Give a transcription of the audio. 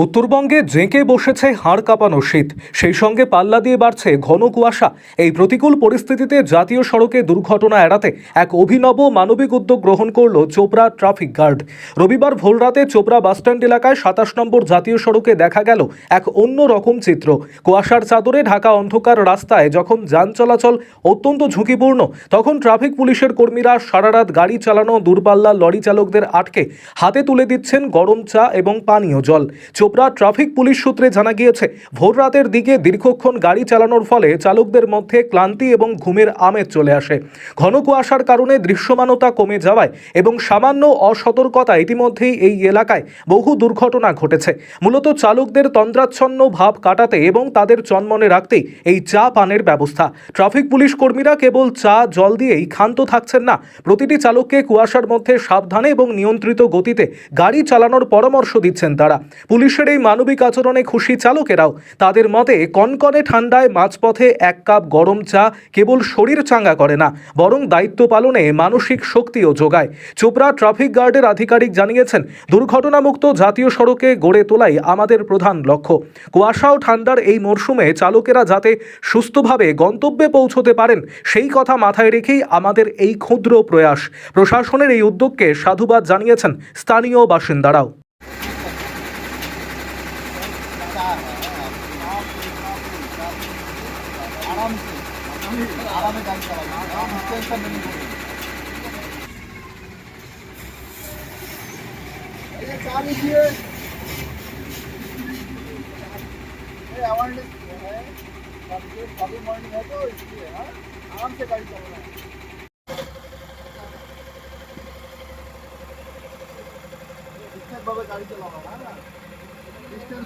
উত্তরবঙ্গে জেঁকে বসেছে হাড় কাঁপানো শীত, সেই সঙ্গে পাল্লা দিয়ে বাড়ছে ঘন কুয়াশা। এই প্রতিকূল পরিস্থিতিতে জাতীয় সড়কে দুর্ঘটনা এড়াতে এক অভিনব মানবিক উদ্যোগ গ্রহণ করল চোপড়া ট্রাফিক গার্ড। রবিবার ভোররাতে চোপড়া বাসস্ট্যান্ড এলাকায় ২৭ নম্বর জাতীয় সড়কে দেখা গেল এক অন্য রকম চিত্র। কুয়াশার চাদরে ঢাকা অন্ধকার রাস্তায় যখন যান চলাচল অত্যন্ত ঝুঁকিপূর্ণ, তখন ট্রাফিক পুলিশের কর্মীরা সারারাত গাড়ি চালানো দূরপাল্লার লরি চালকদের আটকে হাতে তুলে দিচ্ছেন গরম চা এবং পানীয় জল। চোপড়া ট্রাফিক পুলিশ সূত্রে জানা গিয়েছে, ভোর রাতের দিকে দীর্ঘক্ষণ গাড়ি চালানোর ফলে চালকদের মধ্যে ক্লান্তি এবং ঘুমের আমেজ চলে আসে। ঘন কুয়াশার কারণে দৃশ্যমানতা কমে যাওয়ায় এবং সামান্য অসতর্কতা ইতিমধ্যেই এই এলাকায় বহু দুর্ঘটনা ঘটেছে। মূলত চালকদের তন্দ্রাচ্ছন্ন ভাব কাটাতে এবং তাদের চনমনে রাখতেই এই চা পানের ব্যবস্থা। ট্রাফিক পুলিশ কর্মীরা কেবল চা জল দিয়েই ক্ষান্ত থাকছেন না, প্রতিটি চালককে কুয়াশার মধ্যে সাবধানে এবং নিয়ন্ত্রিত গতিতে গাড়ি চালানোর পরামর্শ দিচ্ছেন তারা। পুলিশের এই মানবিক আচরণে খুশি চালকেরাও। তাদের মতে, কনকনে ঠান্ডায় মাঝপথে এক কাপ গরম চা কেবল শরীর চাঙ্গা করে না, বরং দায়িত্ব পালনে মানসিক শক্তিও যোগায়। চোপড়া ট্রাফিক গার্ডের আধিকারিক জানিয়েছেন, দুর্ঘটনামুক্ত জাতীয় সড়কে গড়ে তোলাই আমাদের প্রধান লক্ষ্য। কুয়াশা ও ঠান্ডার এই মরশুমে চালকেরা যাতে সুস্থভাবে গন্তব্যে পৌঁছতে পারেন, সেই কথা মাথায় রেখেই আমাদের এই ক্ষুদ্র প্রয়াস। প্রশাসনের এই উদ্যোগকে সাধুবাদ জানিয়েছেন স্থানীয় বাসিন্দারাও। आराम गाड़ी चलाइए, टेंशन नहीं होगी। ये चाह लीजिए, ये अवेयरनेस है, अभी मॉर्निंग है तो इसलिए हाँ आराम से गाड़ी चलाना है। डिस्टेंस बाबा गाड़ी चलाना है ना, डिस्टेंस